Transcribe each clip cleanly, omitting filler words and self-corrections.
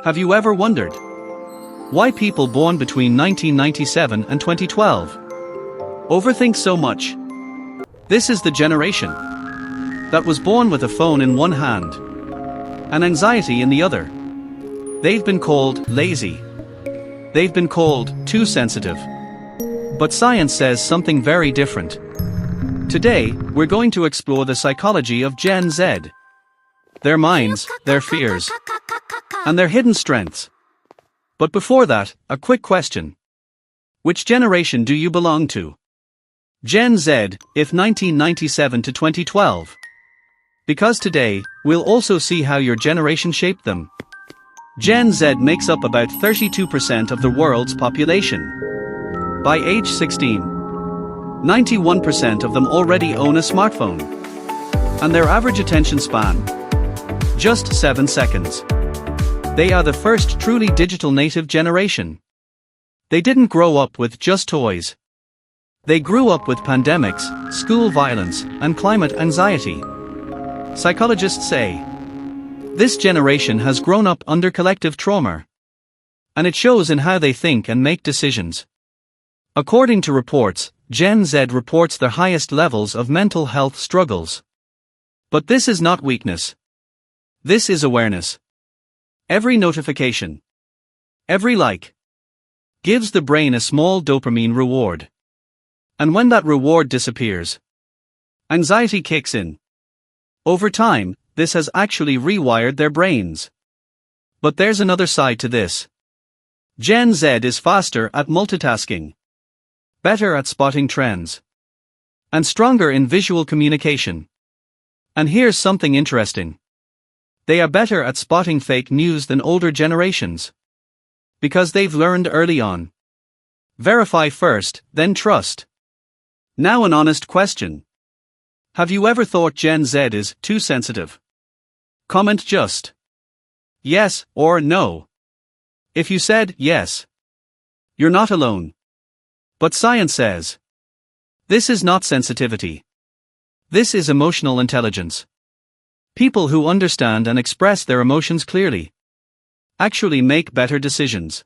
Have you ever wondered why people born between 1997 and 2012 overthink so much? This is the generation that was born with a phone in one hand and anxiety in the other. They've been called lazy. They've been called too sensitive. But science says something very different. Today, we're going to explore the psychology of Gen Z. Their minds, their fears, and their hidden strengths. But before that, a quick question. Which generation do you belong to? Gen Z, if 1997 to 2012. Because today, we'll also see how your generation shaped them. Gen Z makes up about 32% of the world's population. By age 16, 91% of them already own a smartphone. And their average attention span? Just 7 seconds. They are the first truly digital native generation. They didn't grow up with just toys. They grew up with pandemics, school violence, and climate anxiety. Psychologists say this generation has grown up under collective trauma. And it shows in how they think and make decisions. According to reports, Gen Z reports their highest levels of mental health struggles. But this is not weakness. This is awareness. Every notification, every like, gives the brain a small dopamine reward. And when that reward disappears, anxiety kicks in. Over time, this has actually rewired their brains. But there's another side to this. Gen Z is faster at multitasking, better at spotting trends, and stronger in visual communication. And here's something interesting. They are better at spotting fake news than older generations. Because they've learned early on. Verify first, then trust. Now an honest question. Have you ever thought Gen Z is too sensitive? Comment just yes or no. If you said yes, you're not alone. But science says this is not sensitivity. This is emotional intelligence. People who understand and express their emotions clearly actually make better decisions.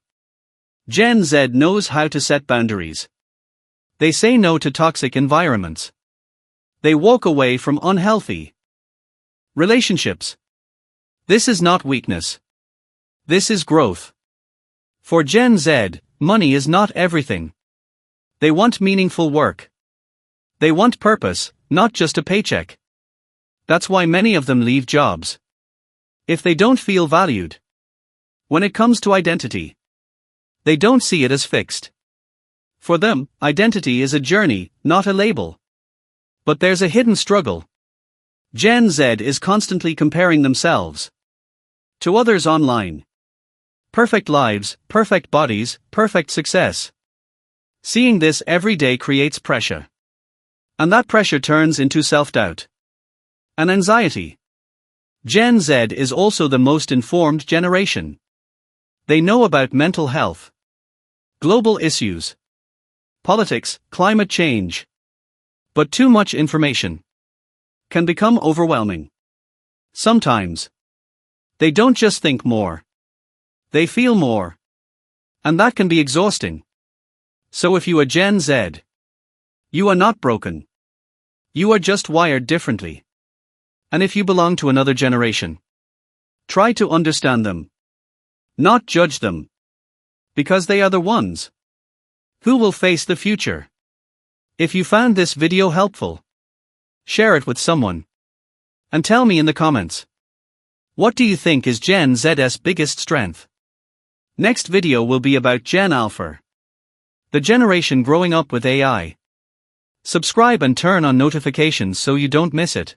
Gen Z knows how to set boundaries. They say no to toxic environments. They walk away from unhealthy relationships. This is not weakness. This is growth. For Gen Z, money is not everything. They want meaningful work. They want purpose, not just a paycheck. That's why many of them leave jobs. If they don't feel valued. When it comes to identity, they don't see it as fixed. For them, identity is a journey, not a label. But there's a hidden struggle. Gen Z is constantly comparing themselves to others online. Perfect lives, perfect bodies, perfect success. Seeing this every day creates pressure. And that pressure turns into self-doubt and anxiety. Gen Z is also the most informed generation. They know about mental health, global issues, politics, climate change. But too much information can become overwhelming. Sometimes, they don't just think more. They feel more. And that can be exhausting. So if you are Gen Z, you are not broken. You are just wired differently. And if you belong to another generation, try to understand them. Not judge them. Because they are the ones who will face the future. If you found this video helpful, share it with someone. And tell me in the comments. What do you think is Gen Z's biggest strength? Next video will be about Gen Alpha, the generation growing up with AI. Subscribe and turn on notifications so you don't miss it.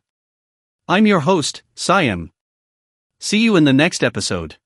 I'm your host, Siam. See you in the next episode.